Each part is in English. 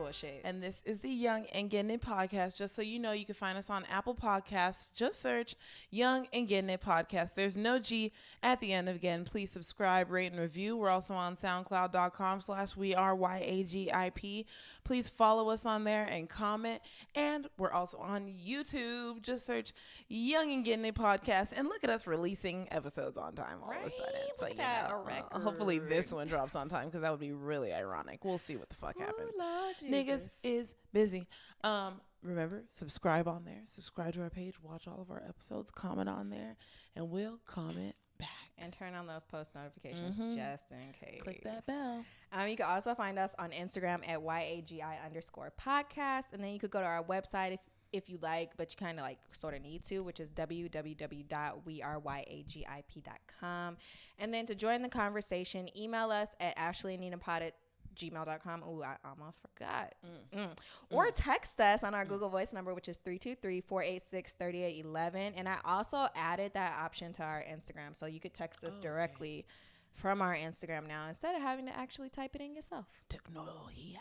bullshit. And this is the Young and Gettin Podcast. Just so you know, you can find us on Apple Podcasts. Just search Young and Gettin Podcast. There's no G at the end of Gettin. Please subscribe, rate, and review. We're also on SoundCloud.com/WeAreYAGIP. Please follow us on there and comment. And we're also on YouTube. Just search Young and Gettin Podcast and look at us releasing episodes on time all of a sudden. So, Look at a record. hopefully this one drops on time because that would be really ironic. We'll see what the fuck happens. Lord Niggas is busy. Remember, subscribe on there. Subscribe to our page. Watch all of our episodes. Comment on there. And we'll comment back. And turn on those post notifications just in case. Click that bell. You can also find us on Instagram at YAGI_podcast. And then you could go to our website if you like, but you kind of like sort of need to, which is www.weareYAGIP.com. And then to join the conversation, email us at Ashleyandninapod@gmail.com. Oh, I almost forgot. Or text us on our Google Voice number, which is 323-486-3811. And I also added that option to our Instagram, so you could text us directly from our Instagram now instead of having to actually type it in yourself. Technology.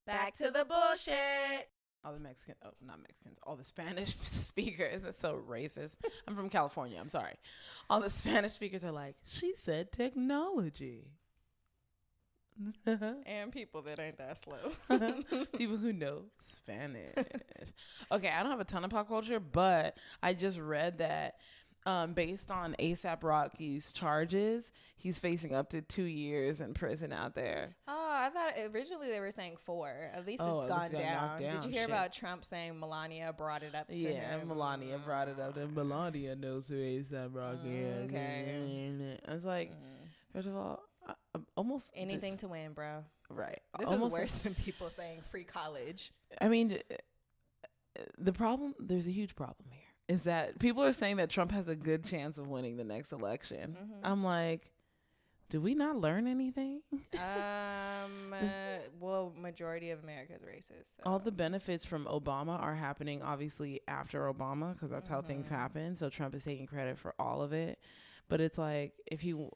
Back to the bullshit. All the not Mexicans, all the Spanish speakers. That's so racist. I'm from California. I'm sorry. All the Spanish speakers are like, she said technology. And people that ain't that slow. People who know Spanish. Okay, I don't have a ton of pop culture, but I just read that based on A$AP Rocky's charges, he's facing up to 2 years in prison out there. Oh, I thought originally they were saying 4. At least it's gone down. Did you hear about Trump saying Melania brought it up to him? Yeah, Melania brought it up. And Melania knows who A$AP Rocky is. Okay. I was like, first of all, almost anything to win, bro. Right. This is worse than people saying free college. I mean, there's a huge problem here. Is that people are saying that Trump has a good chance of winning the next election. I'm like, did we not learn anything? Well, majority of America is racist. So. All the benefits from Obama are happening, obviously, after Obama, because that's how things happen. So Trump is taking credit for all of it. But it's like,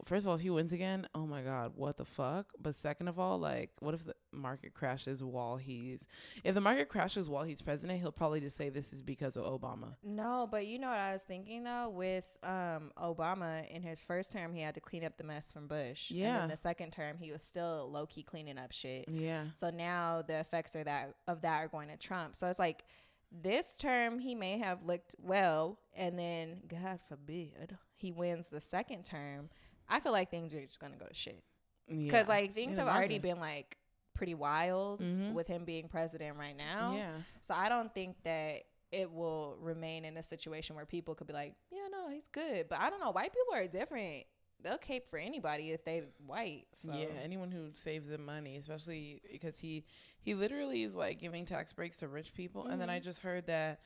first of all, if he wins again, oh my God, what the fuck? But second of all, like, what if the market crashes if the market crashes while he's president, he'll probably just say this is because of Obama. No, but you know what I was thinking though, with Obama in his first term, he had to clean up the mess from Bush. Yeah. And then the second term, he was still low key cleaning up shit. Yeah. So now the effects of that are going to Trump. So it's like, this term, he may have looked well, and then, God forbid, he wins the second term. I feel like things are just going to go to shit. Because, like, things have already been, like, pretty wild with him being president right now. Yeah. So I don't think that it will remain in a situation where people could be like, yeah, no, he's good. But I don't know. White people are different. They'll cape for anybody if they white. So. Yeah, anyone who saves them money, especially because he literally is like giving tax breaks to rich people. And then I just heard that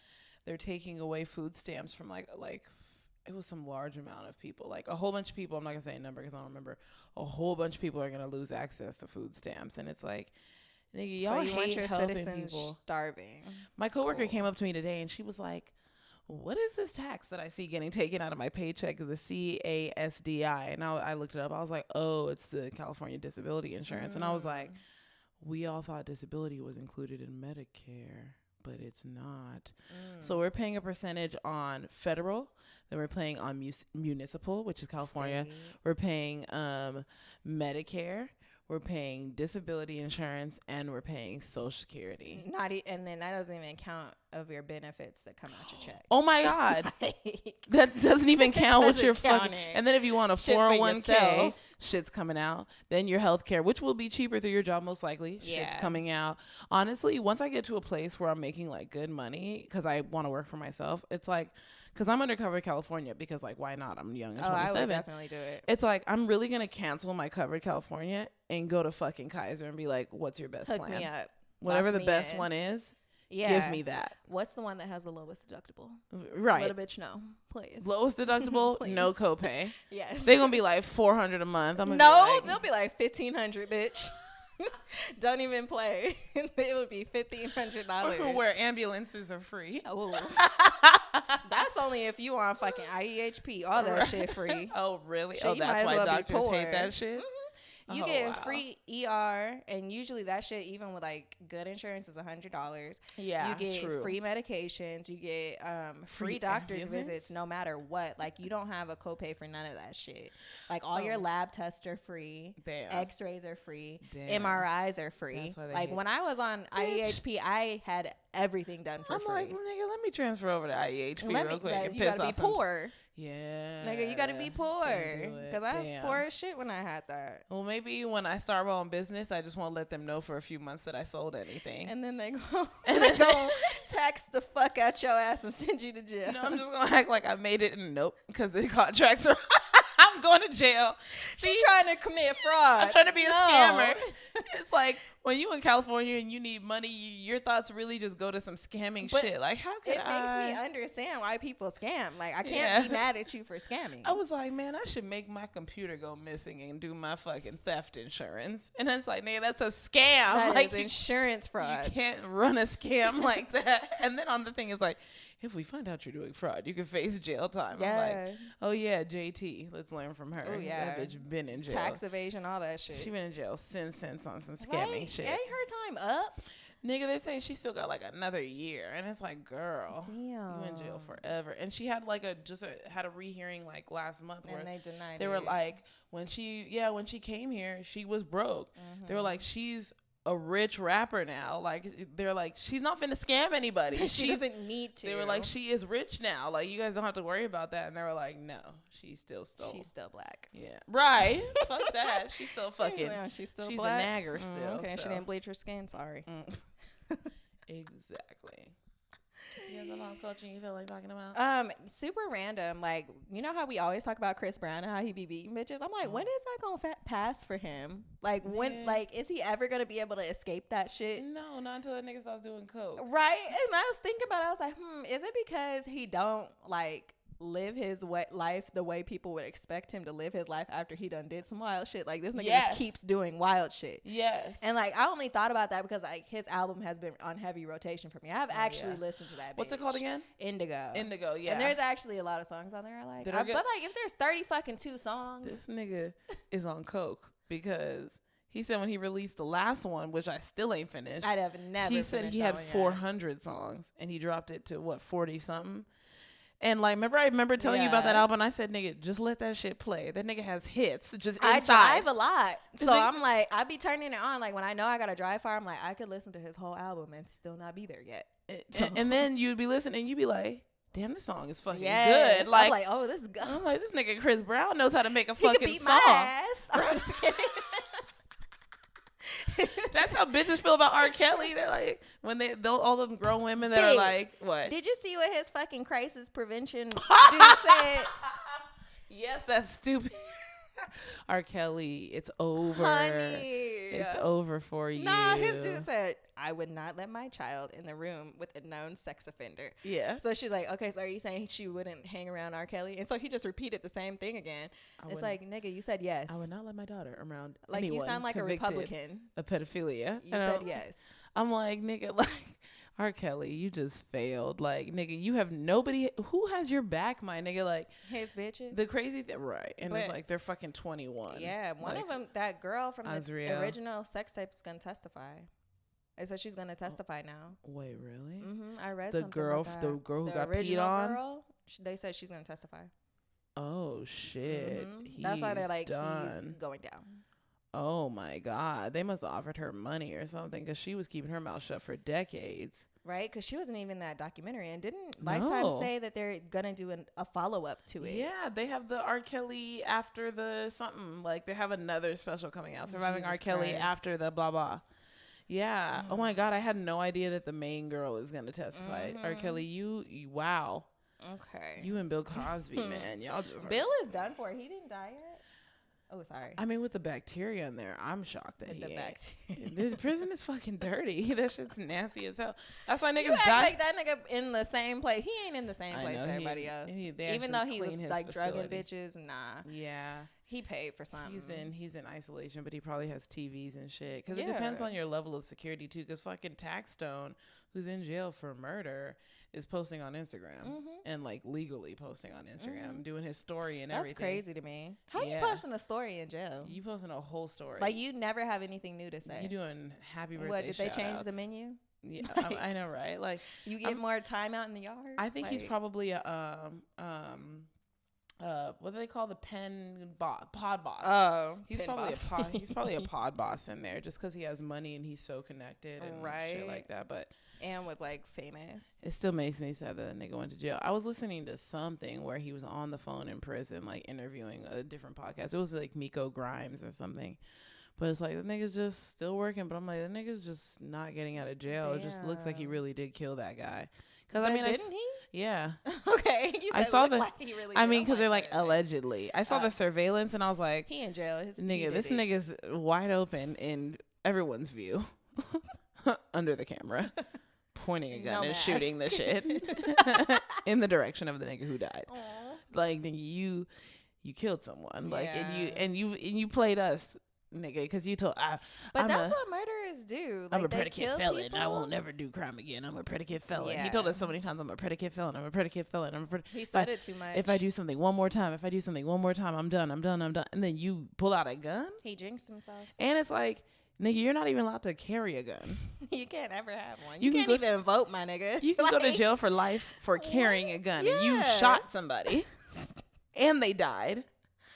they're taking away food stamps from like it was some large amount of people, like a whole bunch of people. I'm not gonna say a number because I don't remember. A whole bunch of people are gonna lose access to food stamps, and it's like, nigga, y'all you hate want your helping citizens people starving. My coworker came up to me today and she was like, what is this tax that I see getting taken out of my paycheck? Is the CASDI? And I looked it up. I was like, oh, it's the California Disability Insurance. And I was like, we all thought disability was included in Medicare, but it's not. So we're paying a percentage on federal. Then we're paying on municipal, which is California. State. We're paying Medicare. We're paying disability insurance, and we're paying Social Security. And then that doesn't even count of your benefits that come out your check. Oh my God, that doesn't even count with your fucking. And then if you want a 401k, shit's coming out. Then your healthcare, which will be cheaper through your job most likely, shit's coming out. Honestly, once I get to a place where I'm making like good money because I want to work for myself, it's like. Because I'm undercover California because, like, why not? I'm young and 27. I would definitely do it. It's like, I'm really going to cancel my covered California and go to fucking Kaiser and be like, what's your best plan? Hook me up. Whatever the best one is, give me that. What's the one that has the lowest deductible? Right. Let a bitch know, please. Lowest deductible, please. no copay. Yes. They're going to be like $400 a month. They'll be like $1,500, bitch. Don't even play. It would be $1,500. Or where ambulances are free. Oh. That's only if you on fucking IEHP. All that shit free. Oh, really? Shit, that's why doctors hate that shit? You get free ER, and usually that shit, even with like good insurance, is $100. Yeah, you get free medications. You get free doctor's visits, no matter what. Like you don't have a copay for none of that shit. Like all your lab tests are free. Damn. X-rays are free. Damn. MRIs are free. Like when I was on IEHP, I had everying done for free. I'm like, nigga, let me transfer over to IEHP real quick and you gotta be poor. Yeah. Nigga, you gotta be poor. Because I was poor as shit when I had that. Well, maybe when I start my own business, I just won't let them know for a few months that I sold anything. And then they go tax the fuck out your ass and send you to jail. No, I'm just gonna act like I made it and nope, because the contracts are I'm going to jail. She's trying to commit fraud. I'm trying to be a scammer. It's like when you in California and you need money, your thoughts really just go to some scamming shit. Like, how could it makes me understand why people scam. Like, I can't be mad at you for scamming. I was like, man, I should make my computer go missing and do my fucking theft insurance. And it's like, nigga, that's a scam. That like is insurance fraud. You can't run a scam like that. And then on the thing is like, if we find out you're doing fraud, you can face jail time. Yeah. I'm like, oh yeah, JT, let's learn from her. Oh yeah, that bitch been in jail. Tax evasion, all that shit. She been in jail since on some scamming shit. Ain't her time up? Nigga, they say she still got like another year, and it's like, girl, damn, you in jail forever. And she had like had a rehearing like last month, and they denied. They were like, when she came here, she was broke. Mm-hmm. They were like, she's a rich rapper now. Like, they're like, she's not finna scam anybody. She doesn't need to. They were like, she is rich now. Like, you guys don't have to worry about that. And they were like, no, she still stole. She's still black. Yeah. Right. Fuck that. She's still fucking. Yeah, she's still she's black. A nagger still. Okay, so. She didn't bleach her skin. Sorry. Exactly. You have a lot of culture you feel like talking about? Super random. Like, you know how we always talk about Chris Brown and how he be beating bitches? I'm like, when is that gonna pass for him? Like, when, like, is he ever gonna be able to escape that shit? No, not until that nigga stops doing coke. Right? And I was thinking about it. I was like, is it because he don't, like, live his life the way people would expect him to live his life after he done did some wild shit? Like, this nigga just keeps doing wild shit. Yes. And like, I only thought about that because like his album has been on heavy rotation for me. I've actually listened to that. What's it called again? Indigo. Yeah. And there's actually a lot of songs on there I like. But like, if there's 32 songs, this nigga is on coke because he said when he released the last one, which I still ain't finished. I'd have never. He said he had 400 songs and he dropped it to what 40 something. And like, I remember telling you about that album. I said, nigga, just let that shit play. That nigga has hits. Just inside. I drive a lot, so I'm like, I be turning it on. Like when I know I gotta drive far, I'm like, I could listen to his whole album and still not be there yet. And then you'd be listening, and you'd be like, damn, this song is fucking good. Like, I'm like, oh, this is good. I'm like, this nigga Chris Brown knows how to make a fucking he could beat song. My ass. I'm just kidding. That's how bitches feel about R. Kelly. They're like, when all them grown women that are like, what? Did you see what his fucking crisis prevention dude said? Yes, that's stupid. R. Kelly, it's over. Honey. It's over for you. Nah, his dude said, I would not let my child in the room with a known sex offender. Yeah. So she's like, okay, so are you saying she wouldn't hang around R. Kelly? And so he just repeated the same thing again. It's like, nigga, you said yes. I would not let my daughter around like anyone you sound like a Republican. Of pedophilia. You said yes. I'm like, nigga, like, R. Kelly, you just failed. Like, nigga, you have nobody who has your back, my nigga. Like, his bitches. The crazy thing, right? And it's like they're fucking 21. Yeah, one of them, that girl from the original sex tape, is gonna testify. They said she's gonna testify now. Wait, really? Mm-hmm. I read the something girl, about that. The girl who the got peed on. Girl, they said she's gonna testify. Oh shit! Mm-hmm. That's why they're like, he's going down. Oh my God! They must have offered her money or something because she was keeping her mouth shut for decades. Right, because she wasn't even in that documentary, and didn't Lifetime say that they're gonna do a follow up to it? Yeah, they have the R. Kelly after the something, like they have another special coming out, surviving R. Kelly after the blah blah. Yeah. Oh my God, I had no idea that the main girl is gonna testify. R. Kelly, you wow. Okay. You and Bill Cosby, man, y'all just. Bill is done for. He didn't die yet. Oh, sorry. I mean, with the bacteria in there, I'm shocked that the bacteria. The prison is fucking dirty. That shit's nasty as hell. That's why niggas die. Like that nigga in the same place. He ain't in the same place as everybody else. Even though he was like drugging bitches, nah. Yeah. He paid for something. He's in isolation, but he probably has TVs and shit. Because it depends on your level of security too. Because fucking Taxstone, who's in jail for murder is posting on Instagram and like legally posting on Instagram, doing his story and everything. That's crazy to me. How you posting a story in jail? You posting a whole story. Like you never have anything new to say. You doing happy birthday What, did they change outs. the menu? Yeah, I know, right? Like you get more time out in the yard. I think he's probably a what do they call the pod boss? Oh, he's probably a pod boss in there just because he has money and he's so connected and shit like that. But and was like famous. It still makes me sad that a nigga went to jail. I was listening to something where he was on the phone in prison, like interviewing a different podcast. It was like Miko Grimes or something. But it's like the nigga's just still working. But I'm like, the nigga's just not getting out of jail. Damn. It just looks like he really did kill that guy. Because I mean, didn't he? Yeah. Okay. I saw the. Like he really I mean, because they're like allegedly. I saw the surveillance and I was like, he in jail. This nigga's wide open in everyone's view, under the camera, pointing a gun and shooting the shit in the direction of the nigga who died. Aww. Like, nigga, you killed someone. Like, and you played us. Nigga, because you told but that's what murderers do. Like, I'm a predicate felon. People? I won't never do crime again. I'm a predicate felon. He told us so many times, I'm a predicate felon. I'm a predicate felon. He said it too much. If I do something one more time, I'm done. And then you pull out a gun. He jinxed himself. And it's like, nigga, you're not even allowed to carry a gun. You can't ever have one. You can't even vote, my nigga. You can go to jail for life for carrying a gun. Yeah. And you shot somebody. And they died.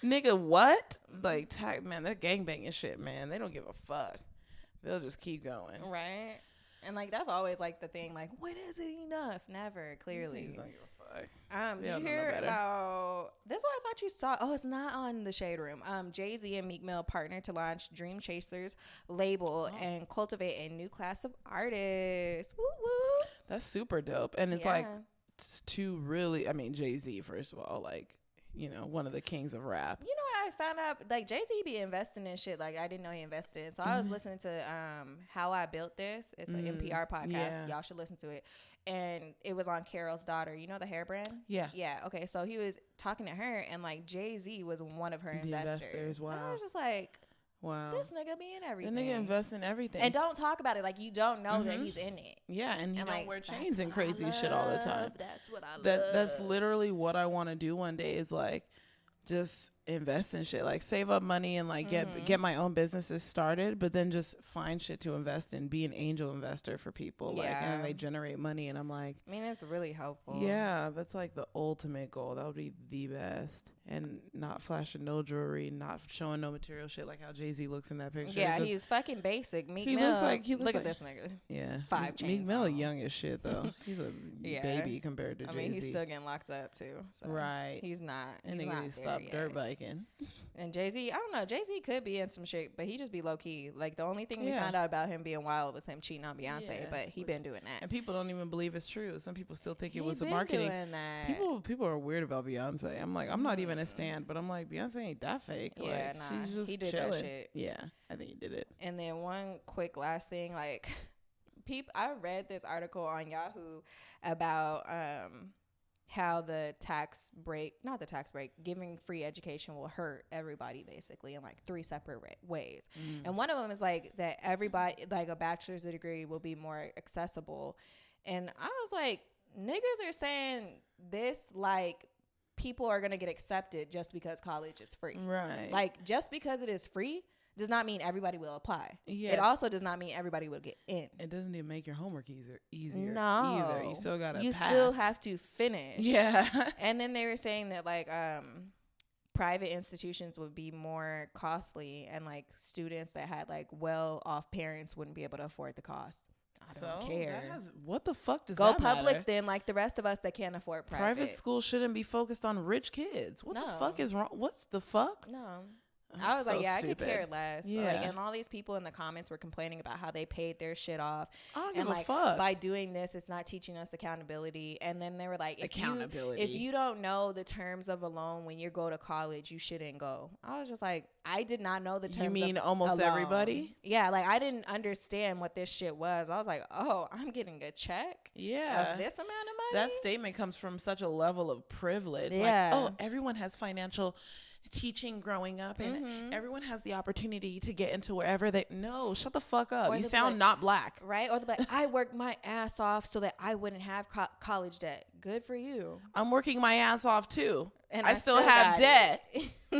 Nigga, what? Like, man, that gangbanging shit, man. They don't give a fuck. They'll just keep going. Right. And, like, that's always, like, the thing. Like, when is it enough? Never, clearly. Don't give a fuck. Did you hear about... This is what I thought you saw. Oh, it's not on the Shade Room. Jay-Z and Meek Mill partnered to launch Dream Chasers label and cultivate a new class of artists. Woo woo. That's super dope. And it's, like, two really... I mean, Jay-Z, first of all, like... You know, one of the kings of rap. You know what I found out? Like, Jay-Z be investing in shit like I didn't know he invested in. So I was listening to How I Built This. It's an NPR podcast. Yeah. Y'all should listen to it. And it was on Carol's daughter. You know the hair brand? Yeah. Yeah. Okay. So he was talking to her, and, like, Jay-Z was one of her investors. Wow. And I was just like... Wow. This nigga be in everything. The nigga invests in everything. And don't talk about it. Like, you don't know that he's in it. Yeah, and he don't wear chains and crazy shit all the time. That's what I love. That's literally what I want to do one day is, like, just invest in shit. Like, save up money and, like, get my own businesses started, but then just find shit to invest in. Be an angel investor for people. Like, and then they generate money, and I'm like... I mean, it's really helpful. Yeah, that's, like, the ultimate goal. That would be the best. And not flashing no jewelry, not showing no material shit like how Jay-Z looks in that picture. Yeah, he's fucking basic. Meek Mill. Look at this nigga. Yeah. 5 chains. Meek Mill young as shit, though. He's a baby compared to Jay-Z. I mean, he's still getting locked up, too. So right. He's not. And nigga, he stopped dirt biking. And Jay-Z, I don't know. Jay-Z could be in some shit, but he just be low-key. Like, the only thing we found out about him being wild was him cheating on Beyonce, but he been doing that. And people don't even believe it's true. Some people still think it was a marketing. Doing that. People are weird about Beyonce. I'm like, I'm not even a stan, but I'm like, Beyonce ain't that fake. Yeah, like, nah. She's just he did chilling. that shit. Yeah, I think he did it. And then one quick last thing, like, I read this article on Yahoo about how giving free education will hurt everybody basically in like 3 separate ways. And one of them is like that everybody, like, a bachelor's degree will be more accessible. And I was like, niggas are saying this like people are going to get accepted just because college is free. Right. Like, just because it is free does not mean everybody will apply. Yeah. It also does not mean everybody will get in. It doesn't even make your homework easier. No. Either. You still got to pass. You still have to finish. Yeah. And then they were saying that, like, private institutions would be more costly, and, like, students that had, like, well-off parents wouldn't be able to afford the cost. I don't care. What the fuck does Go that public matter? then, like the rest of us that can't afford private. Private school shouldn't be focused on rich kids. What the fuck is wrong? What's the fuck? No. I was so like, yeah, stupid. I could care less. Yeah. Like, and all these people in the comments were complaining about how they paid their shit off. I don't give a fuck. By doing this, it's not teaching us accountability. And then they were like, if accountability. you don't know the terms of a loan when you go to college, you shouldn't go. I was just like, I did not know the terms. You mean of almost everybody? Yeah, like, I didn't understand what this shit was. I was like, oh, I'm getting a check. Yeah, of this amount of money. That statement comes from such a level of privilege. Yeah. Like, oh, everyone has financial teaching growing up, and everyone has the opportunity to get into wherever they. No, shut the fuck up. You sound not black, right? Or the I worked my ass off so that I wouldn't have college debt. Good for you. I'm working my ass off too, and I still have debt.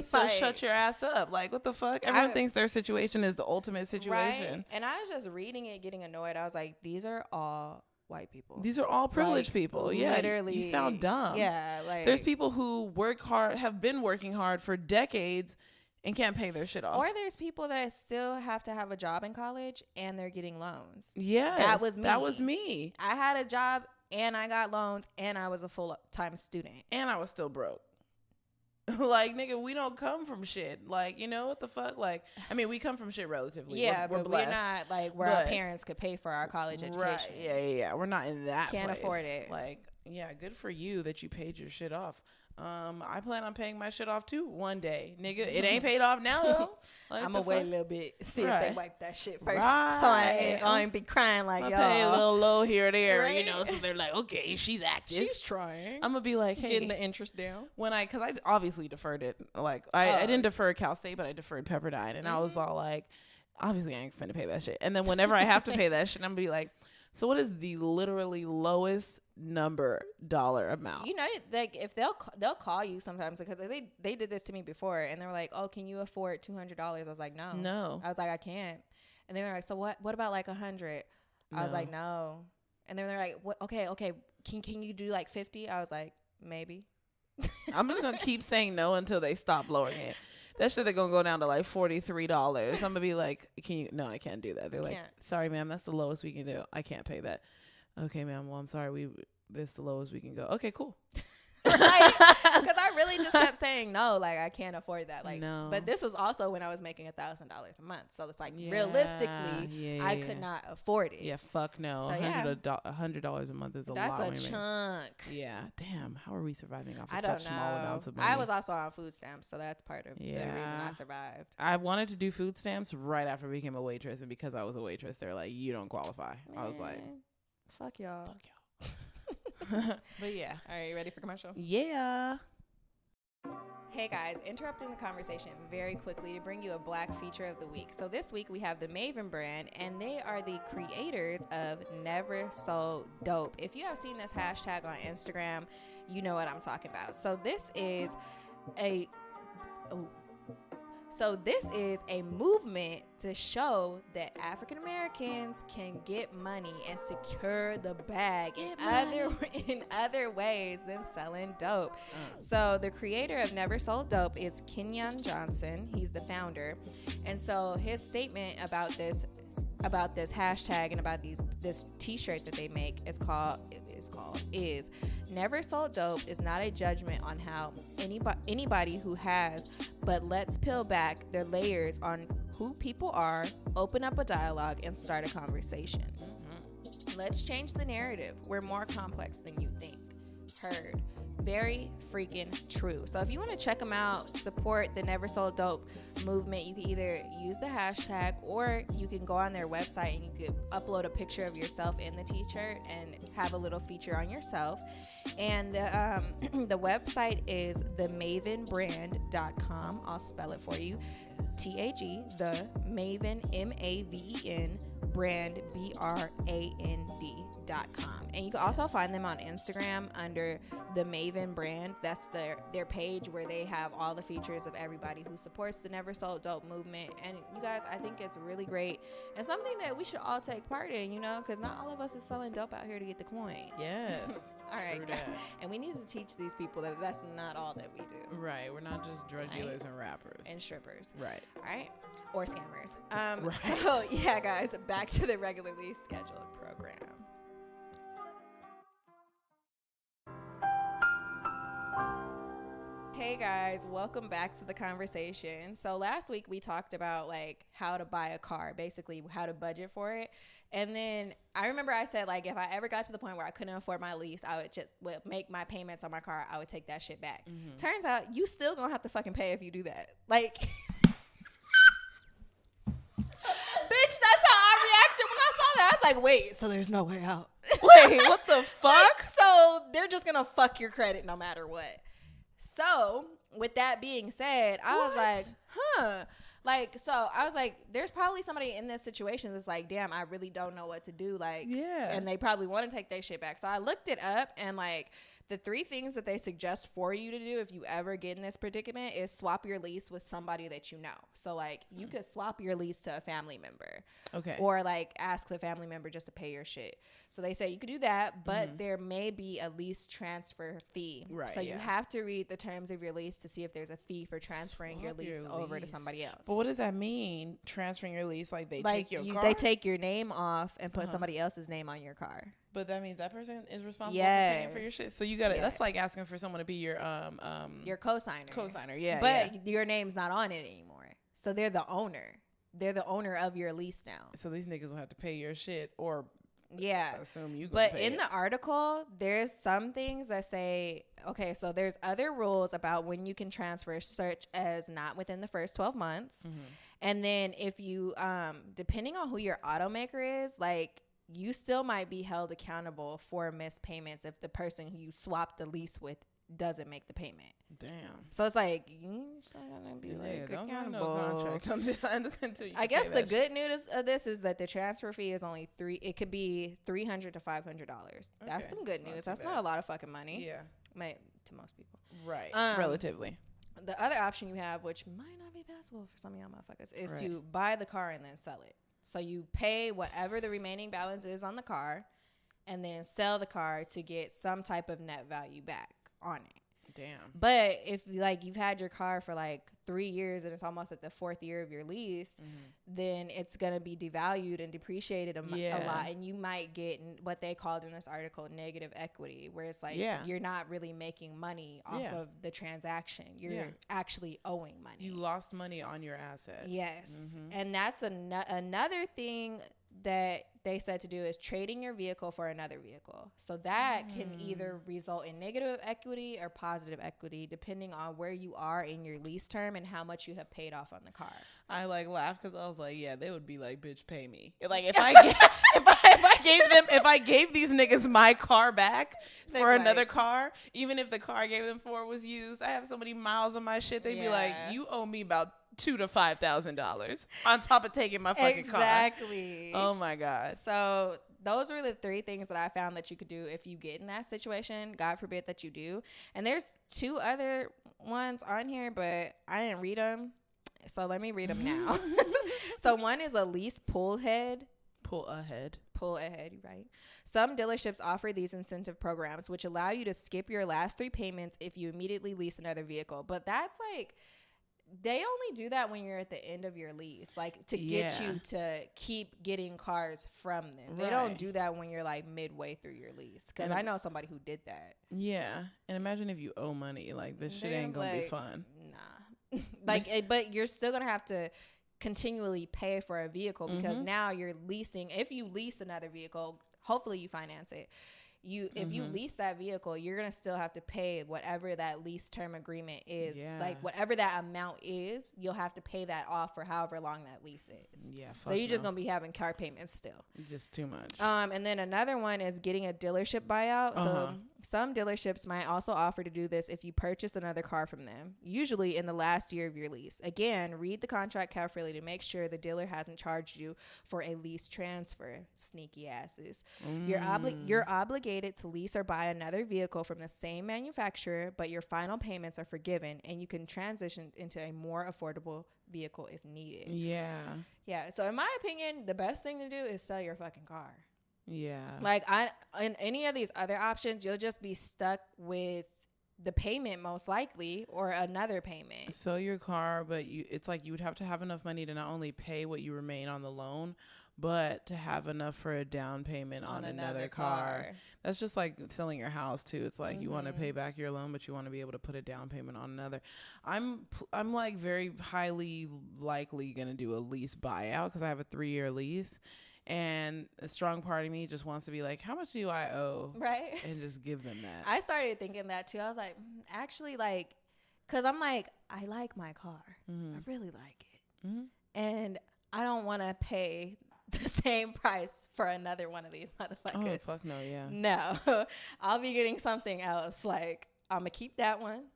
So like, shut your ass up. Like, what the fuck? Everyone thinks their situation is the ultimate situation. Right? And I was just reading it, getting annoyed. I was like, these are all white people. These are all privileged people. Yeah, literally. You sound dumb. Yeah, like there's people who work hard, have been working hard for decades, and can't pay their shit off. Or there's people that still have to have a job in college and they're getting loans. Yeah, that was me. That was me. I had a job and I got loans and I was a full-time student and I was still broke. Like, nigga, we don't come from shit. Like, you know what the fuck? Like, I mean, we come from shit relatively. Yeah, we're but blessed. we're not like where our parents could pay for our college education. Right. Yeah. We're not in that Can't place. afford it. Like, yeah, good for you that you paid your shit off. I plan on paying my shit off too one day, nigga. It ain't paid off now though. Like, I'm gonna wait a little bit, see if they wipe that shit first, right. So I ain't be crying like y'all. Pay a little low here or there, right? You know. So they're like, okay, she's active, she's trying. I'm gonna be like, hey, getting the interest down. Because I obviously deferred it. Like I didn't defer Cal State, but I deferred Pepperdine, and I was all like, obviously I ain't finna pay that shit. And then whenever I have to pay that shit, I'm gonna be like, so what is the literally lowest dollar amount? You know, like if they'll call you sometimes, because they did this to me before, and they were like, oh, can you afford $200? I was like, no. I was like, I can't. And they were like, so what about like 100? I was like, no. And then they're like, what? Okay, can you do like 50? I was like, maybe. I'm just gonna keep saying no until they stop lowering it. That shit, they're gonna go down to like $43. I'm gonna be like, no, I can't do that. They're like, sorry, ma'am, that's the lowest we can do. I can't pay that. Okay, ma'am, well, I'm sorry, this is the lowest we can go. Okay, cool. Because I really just kept saying no, like I can't afford that. Like, no. But this was also when I was making $1,000 a month, so it's like realistically, I could not afford it. Yeah, fuck no. So, $100 a month is a lot. That's a chunk. Yeah, damn. How are we surviving off of such small amounts of money? I was also on food stamps, so that's part of the reason I survived. I wanted to do food stamps right after I became a waitress, and because I was a waitress, they're like, you don't qualify. Man, I was like, fuck y'all. But yeah. All right, you ready for commercial? Yeah. Hey guys, interrupting the conversation very quickly to bring you a black feature of the week. So this week we have the Maven brand, and they are the creators of Never So Dope. If you have seen this hashtag on Instagram, you know what I'm talking about. So this is a movement to show that African Americans can get money and secure the bag in other ways than selling dope. So the creator of Never Sold Dope is Kenyon Johnson. He's the founder. And so his statement about this hashtag and about this t-shirt that they make is Never Sold Dope is not a judgment on how anybody who has, but let's peel back the layers on who people are, open up a dialogue, and start a conversation. Let's change the narrative. We're more complex than you think. Heard. Very freaking true. So if you want to check them out, support the Never Sold Dope movement, you can either use the hashtag, or you can go on their website and you can upload a picture of yourself in the t-shirt and have a little feature on yourself. And the website is themavenbrand.com. I'll spell it for you. TAG, the Maven, MAVEN, brand, BRAND.com. And you can also find them on Instagram under the Maven brand. That's their page where they have all the features of everybody who supports the Never Sold Dope movement. And you guys, I think it's really great and something that we should all take part in, you know, because not all of us is selling dope out here to get the coin. Yes. All right. And we need to teach these people that that's not all that we do. Right. We're not just drug dealers and rappers. And strippers. Right. All right. Or scammers. Right. So, yeah, guys, back to the regularly scheduled program. Hey guys, welcome back to the conversation. So last week we talked about like how to buy a car, basically how to budget for it. And then I remember I said, like, if I ever got to the point where I couldn't afford my lease, I would just make my payments on my car. I would take that shit back. Mm-hmm. Turns out you still gonna have to fucking pay if you do that. Like, bitch, that's how I reacted when I saw that. I was like, wait, so there's no way out. Wait, what the fuck? So they're just gonna fuck your credit no matter what. So with that being said, I was like, like, so I was like, there's probably somebody in this situation that's like, damn, I really don't know what to do. Like, and they probably want to take their shit back. So I looked it up, and like, the 3 things that they suggest for you to do if you ever get in this predicament is swap your lease with somebody that you know. So like, you could swap your lease to a family member. Okay. Or like ask the family member just to pay your shit. So they say you could do that, but there may be a lease transfer fee. Right. So you have to read the terms of your lease to see if there's a fee for transferring your lease over to somebody else. But what does that mean? Transferring your lease? Like they take your car? They take your name off and put somebody else's name on your car. But that means that person is responsible for paying for your shit. So you gotta. That's like asking for someone to be your cosigner. Cosigner, yeah. But your name's not on it anymore. So they're the owner. They're the owner of your lease now. So these niggas will have to pay your shit, or assume you. But in the article, there's some things that say, okay, so there's other rules about when you can transfer, such as not within the first 12 months, and then if you, depending on who your automaker is, like, you still might be held accountable for missed payments if the person who you swapped the lease with doesn't make the payment. Damn. So it's like, you still gonna be like accountable. No contract I guess the good news of this is that the transfer fee is only it could be $300 to $500. That's some good news. That's not a lot of fucking money. Yeah. To most people. Right. Relatively. The other option you have, which might not be possible for some of y'all motherfuckers, is to buy the car and then sell it. So you pay whatever the remaining balance is on the car and then sell the car to get some type of net value back on it. Damn. But if like you've had your car for like 3 years and it's almost at the 4th year of your lease, then it's going to be devalued and depreciated a lot. And you might get what they called in this article negative equity, where it's like you're not really making money off of the transaction. You're actually owing money. You lost money on your asset. Yes. And that's another thing that they said to do is trading your vehicle for another vehicle. So that can either result in negative equity or positive equity, depending on where you are in your lease term and how much you have paid off on the car. I like laugh because I was like, yeah, they would be like, bitch, pay me. Like if I gave these niggas my car back for another car, even if the car I gave them for was used, I have so many miles on my shit. They'd be like, you owe me about $2,000 to $5,000 on top of taking my fucking car. Exactly. Oh my God. So those were the 3 things that I found that you could do if you get in that situation. God forbid that you do. And there's 2 other ones on here, but I didn't read them. So let me read them now. So one is a lease pull ahead. Pull ahead, right? Some dealerships offer these incentive programs, which allow you to skip your last 3 payments if you immediately lease another vehicle. But that's like, they only do that when you're at the end of your lease, like to get you to keep getting cars from them. They don't do that when you're like midway through your lease, because I know somebody who did that. Yeah. And imagine if you owe money, like this shit ain't gonna be fun. Nah. But you're still gonna have to continually pay for a vehicle, because now you're leasing. If you lease another vehicle, hopefully you finance it. If you lease that vehicle, you're going to still have to pay whatever that lease term agreement is. Like whatever that amount is, you'll have to pay that off for however long that lease is. Yeah. So you're just going to be having car payments still. Just too much. And then another one is getting a dealership buyout. So some dealerships might also offer to do this if you purchase another car from them, usually in the last year of your lease. Again, read the contract carefully to make sure the dealer hasn't charged you for a lease transfer. Sneaky asses. You're obligated to lease or buy another vehicle from the same manufacturer, but your final payments are forgiven and you can transition into a more affordable vehicle if needed. Yeah. So in my opinion, the best thing to do is sell your fucking car. Yeah. Like in any of these other options, you'll just be stuck with the payment most likely, or another payment. Sell your car, but it's like you would have to have enough money to not only pay what you remain on the loan, but to have enough for a down payment on another car. That's just like selling your house too. It's like you want to pay back your loan, but you want to be able to put a down payment on another. I'm like very highly likely going to do a lease buyout because I have a 3-year lease. And a strong part of me just wants to be like, how much do I owe? Right. And just give them that. I started thinking that too. I was like, actually, like, because I'm like, I like my car. I really like it. And I don't want to pay the same price for another one of these motherfuckers. Oh, fuck no, yeah. No. I'll be getting something else. Like, I'm going to keep that one.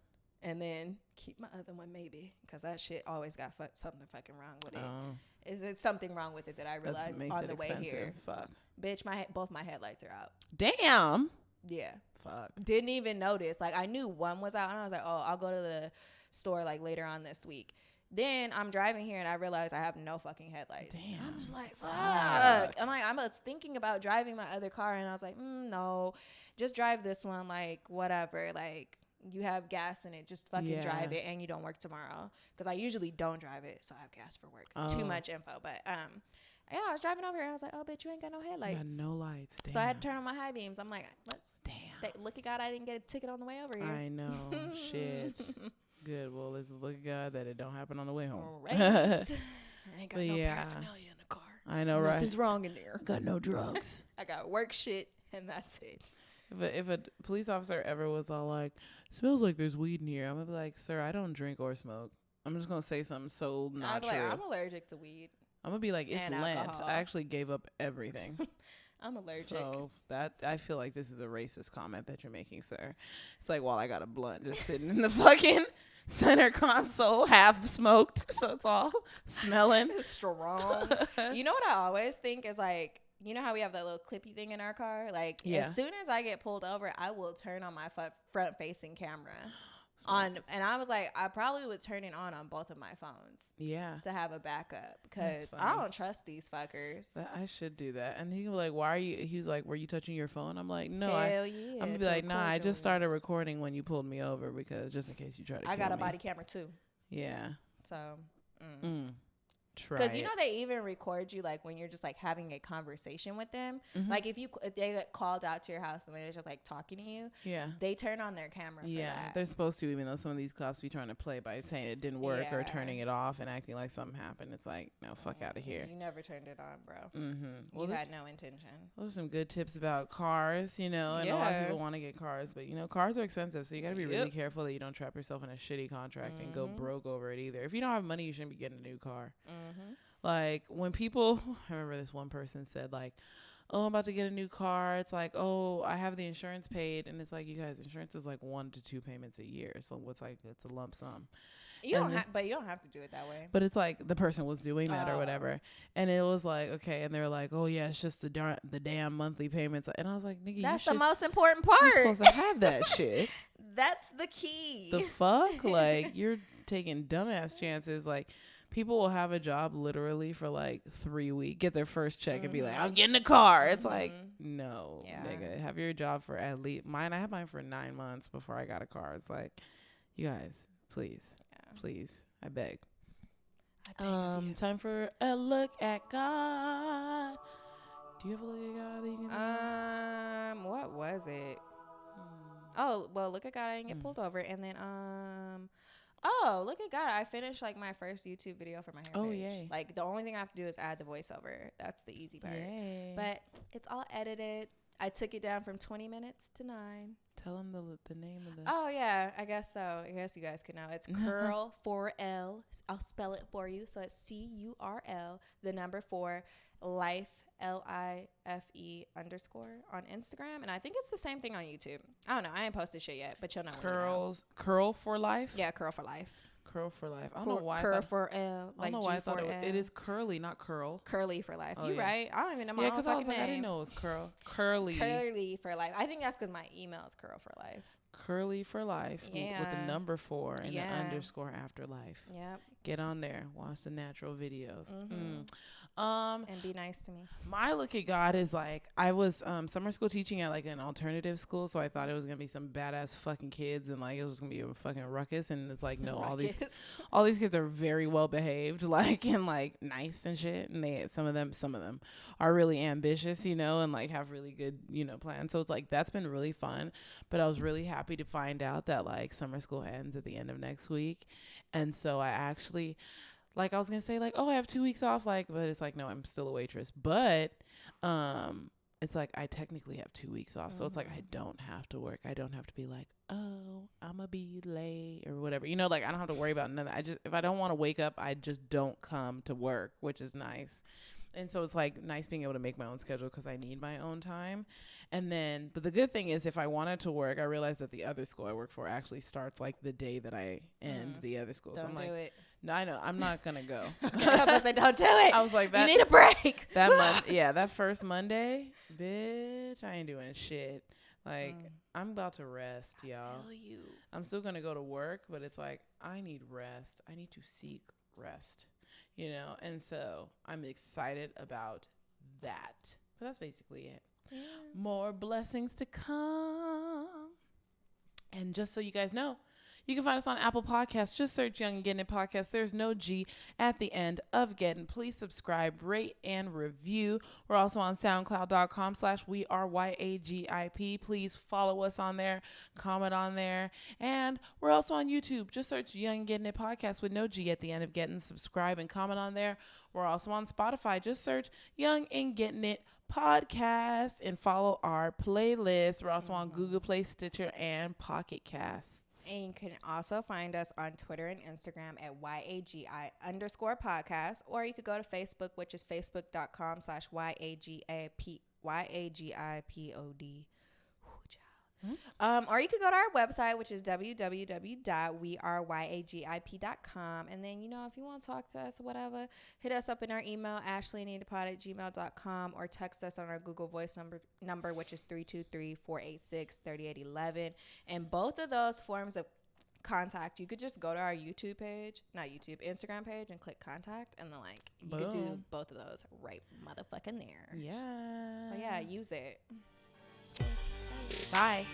and then keep my other one maybe, because that shit always got something fucking wrong with it. Is it something wrong with it that I realized on the way here? Fuck. Bitch, both my headlights are out. Damn. Yeah. Fuck. Didn't even notice. Like, I knew one was out, and I was like, oh, I'll go to the store like later on this week. Then I'm driving here and I realize I have no fucking headlights. Damn. I'm just like, fuck. I was thinking about driving my other car, and I was like, no, just drive this one. Like, whatever. Like, you have gas in it. Just fucking drive it, and you don't work tomorrow. Because I usually don't drive it, so I have gas for work. Too much info. But, yeah, I was driving over here, and I was like, oh, bitch, you ain't got no headlights. You got no lights. Damn. So I had to turn on my high beams. I'm like, look at God, I didn't get a ticket on the way over here. I know. Shit. Good. Well, let's look at God that it don't happen on the way home. Right. I ain't got no paraphernalia in the car. I know, right? Nothing's wrong in there. Got no drugs. I got work shit, and that's it. If a police officer ever was all like, smells like there's weed in here, I'm gonna be like, sir, I don't drink or smoke. I'm just gonna say something so not true. Like, I'm allergic to weed. I'm gonna be like, it's Lent. Alcohol. I actually gave up everything. I'm allergic. So that, I feel like this is a racist comment that you're making, sir. It's like, well, I got a blunt just sitting in the fucking center console, half smoked, so it's all smelling. It's strong. You know what I always think is like, you know how we have that little clippy thing in our car? Like, as soon as I get pulled over, I will turn on my front-facing camera. And I was like, I probably would turn it on both of my phones. Yeah. To have a backup, because I don't trust these fuckers. I should do that. And he was like, he was like, were you touching your phone? I'm like, no. Hell yeah. I'm gonna be like, nah, I just started recording when you pulled me over, because just in case you try to kill me. I got a body camera too. Yeah. So. Because you know they even record you like when you're just like having a conversation with them. Like if they get called out to your house and they're just like talking to you, they turn on their camera for that. They're supposed to, even though some of these cops be trying to play by saying it didn't work or turning it off and acting like something happened. It's like, no, fuck out of here. You never turned it on, bro. Well, you had no intention. Those are some good tips about cars, and a lot of people want to get cars, but cars are expensive, so you got to be really careful that you don't trap yourself in a shitty contract and go broke over it either. If you don't have money, you shouldn't be getting a new car. Like, when people, I remember this one person said, like, oh, I'm about to get a new car. It's like, oh, I have the insurance paid. And it's like, you guys, insurance is like 1 to 2 payments a year. So it's like, it's a lump sum. But you don't have to do it that way. But it's like the person was doing that or whatever. And it was like, okay. And they're like, oh, yeah, it's just the damn monthly payments. And I was like, nigga, that's the most important part. You're supposed to have that shit. That's the key. The fuck? Like, you're taking dumbass chances. Like, people will have a job literally for like 3 weeks, get their first check and be like, I'm getting a car. It's like, no, nigga, have your job for at least I had mine for 9 months before I got a car. It's like, you guys, please, I beg. Time for a look at God. Do you have a look at God that you can what was it? Oh, well, look at God, I didn't get pulled over. And then, oh, look at God. I finished like my first YouTube video for my hair. Oh, yay. Like the only thing I have to do is add the voiceover. That's the easy part. Yay. But it's all edited. I took it down from 20 minutes to 9. Tell them the name of the... Oh, yeah. I guess so. I guess you guys can know. It's Curl 4L. I'll spell it for you. So it's CURL, the number 4, Life, LIFE _ on Instagram. And I think it's the same thing on YouTube. I don't know. I ain't posted shit yet, but you'll know. Curl for Life? Yeah, Curl for Life. Curl for Life. I don't know why. Curl for L. I don't know why I thought it is curly, not curl. Curly for Life. You right. I don't even know my own fucking I was like, name. I didn't know it was curl. Curly. Curly for Life. I think that's because my email is Curl for Life. Curly for Life with the number 4 and the underscore after life. Yep. Get on there. Watch the natural videos. And be nice to me. My look at God is like, I was summer school teaching at like an alternative school, so I thought it was gonna be some badass fucking kids and like it was gonna be a fucking ruckus, and it's like, no, all these kids are very well behaved, like, and like nice and shit, and some of them are really ambitious, and like have really good plans. So it's like, that's been really fun. But I was really happy to find out that like summer school ends at the end of next week, and so I actually, like, I was gonna say like, oh, I have 2 weeks off, like, but it's like, no, I'm still a waitress. But it's like, I technically have 2 weeks off, so it's like, I don't have to work. I don't have to be like, oh, I'm gonna be late or whatever, like, I don't have to worry about none of that. If I don't want to wake up, I just don't come to work, which is nice. And so it's like nice being able to make my own schedule because I need my own time. And then, but the good thing is if I wanted to work, I realized that the other school I work for actually starts like the day that I end the other school. Don't so I'm do like, it. No, I know. I'm not going to go. I don't do it. I was like, you need a break. That first Monday, bitch, I ain't doing shit. Like, I'm about to rest, y'all. I'm still going to go to work, but it's like, I need rest. I need to seek rest, you know? And so I'm excited about that. But that's basically it. Yeah. More blessings to come. And just so you guys know, you can find us on Apple Podcasts. Just search Young and Gettin Podcast. There's no G at the end of Gettin. Please subscribe, rate, and review. We're also on SoundCloud.com/WeAreYAGIP. Please follow us on there. Comment on there. And we're also on YouTube. Just search Young and Gettin Podcast with no G at the end of Gettin. Subscribe and comment on there. We're also on Spotify. Just search Young and Gettin Podcast and follow our playlist. We're also on GooglePlay, Stitcher, and Pocket Casts. And you can also find us on Twitter and Instagram at YAGI_podcast, or you could go to Facebook, which is facebook.com/YAGIPOD. Or you could go to our website, which is www.weareyagip.com. And then, you know, if you want to talk to us or whatever, hit us up in our email, Ashleyandninapod@gmail.com, or text us on our Google Voice number, which is 323-486-3811. And both of those forms of contact, you could just go to our Instagram page and click contact, and then like you could do both of those right motherfucking there. Yeah. So yeah, use it. Bye.